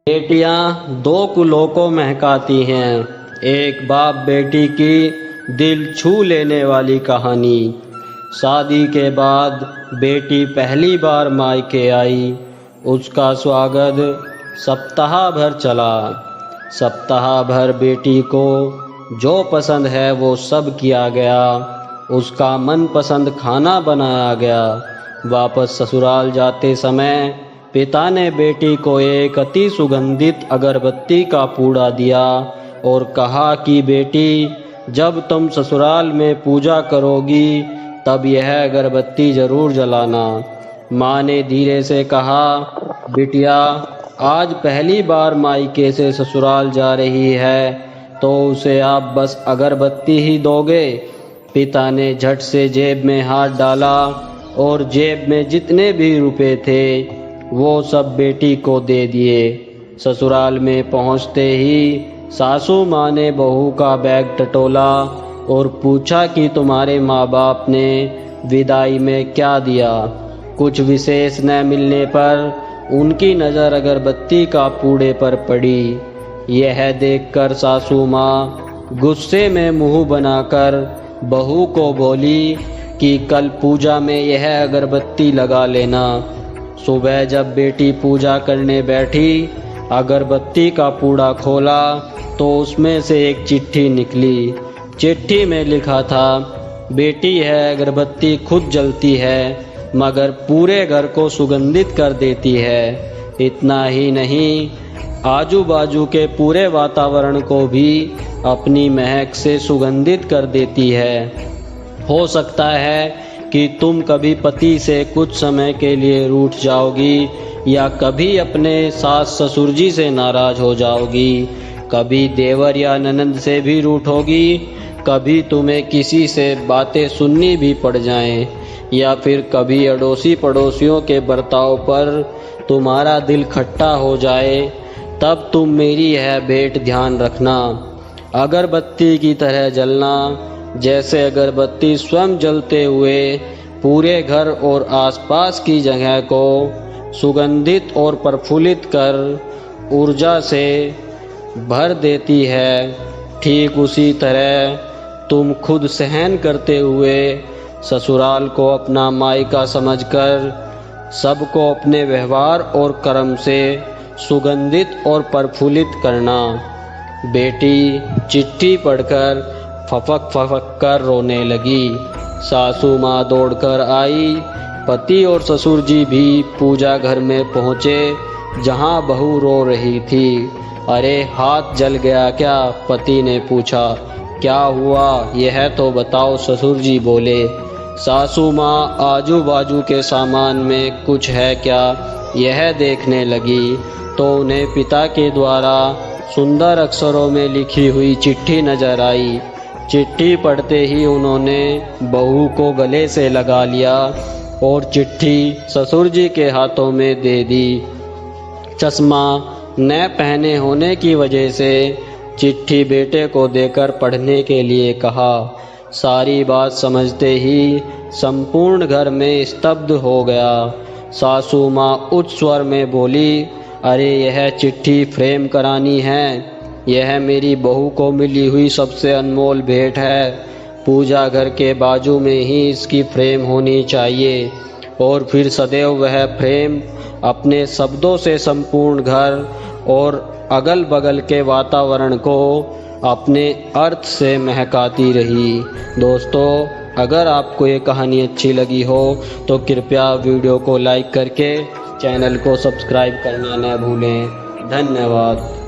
बेटियां दो कुलों को महकाती हैं। एक बाप बेटी की दिल छू लेने वाली कहानी। शादी के बाद बेटी पहली बार मायके आई। उसका स्वागत सप्ताह भर चला। सप्ताह भर बेटी को जो पसंद है वो सब किया गया। उसका मनपसंद खाना बनाया गया। वापस ससुराल जाते समय पिता ने बेटी को एक अति सुगंधित अगरबत्ती का पूड़ा दिया और कहा कि बेटी, जब तुम ससुराल में पूजा करोगी तब यह अगरबत्ती जरूर जलाना। माँ ने धीरे से कहा, बिटिया, आज पहली बार मायके से ससुराल जा रही है तो उसे आप बस अगरबत्ती ही दोगे। पिता ने झट से जेब में हाथ डाला और जेब में जितने भी रुपए थे वो सब बेटी को दे दिए। ससुराल में पहुंचते ही सासू माँ ने बहू का बैग टटोला और पूछा कि तुम्हारे माँ बाप ने विदाई में क्या दिया। कुछ विशेष न मिलने पर उनकी नज़र अगरबत्ती का पूड़े पर पड़ी। यह देखकर सासू माँ गुस्से में मुंह बनाकर बहू को बोली कि कल पूजा में यह अगरबत्ती लगा लेना। सुबह जब बेटी पूजा करने बैठी, अगरबत्ती का पूड़ा खोला तो उसमें से एक चिट्ठी निकली। चिट्ठी में लिखा था, बेटी है अगरबत्ती खुद जलती है मगर पूरे घर को सुगंधित कर देती है। इतना ही नहीं, आजू बाजू के पूरे वातावरण को भी अपनी महक से सुगंधित कर देती है। हो सकता है कि तुम कभी पति से कुछ समय के लिए रूठ जाओगी या कभी अपने सास ससुर जी से नाराज हो जाओगी, कभी देवर या ननंद से भी रूठोगी, कभी तुम्हें किसी से बातें सुननी भी पड़ जाएं, या फिर कभी अड़ोसी पड़ोसियों के बर्ताव पर तुम्हारा दिल खट्टा हो जाए। तब तुम मेरी यह भेंट ध्यान रखना, अगरबत्ती की तरह जलना। जैसे अगरबत्ती स्वयं जलते हुए पूरे घर और आसपास की जगह को सुगंधित और प्रफुल्लित कर ऊर्जा से भर देती है, ठीक उसी तरह तुम खुद सहन करते हुए ससुराल को अपना मायका समझकर सबको अपने व्यवहार और कर्म से सुगंधित और प्रफुल्लित करना। बेटी चिट्ठी पढ़कर फफक फफक कर रोने लगी। सासू माँ दौड़कर आई। पति और ससुर जी भी पूजा घर में पहुँचे जहाँ बहू रो रही थी। अरे, हाथ जल गया क्या? पति ने पूछा। क्या हुआ यह तो बताओ, ससुर जी बोले। सासू माँ आजू बाजू के सामान में कुछ है क्या यह देखने लगी तो उन्हें पिता के द्वारा सुंदर अक्षरों में लिखी हुई चिट्ठी नजर आई। चिट्ठी पढ़ते ही उन्होंने बहू को गले से लगा लिया और चिट्ठी ससुर जी के हाथों में दे दी। चश्मा न पहने होने की वजह से चिट्ठी बेटे को देकर पढ़ने के लिए कहा। सारी बात समझते ही संपूर्ण घर में स्तब्ध हो गया। सासू माँ उच्च स्वर में बोली, अरे, यह चिट्ठी फ्रेम करानी है। यह मेरी बहू को मिली हुई सबसे अनमोल भेंट है। पूजा घर के बाजू में ही इसकी फ्रेम होनी चाहिए और फिर सदैव वह फ्रेम अपने शब्दों से संपूर्ण घर और अगल बगल के वातावरण को अपने अर्थ से महकाती रही। दोस्तों, अगर आपको ये कहानी अच्छी लगी हो तो कृपया वीडियो को लाइक करके चैनल को सब्सक्राइब करना न भूलें। धन्यवाद।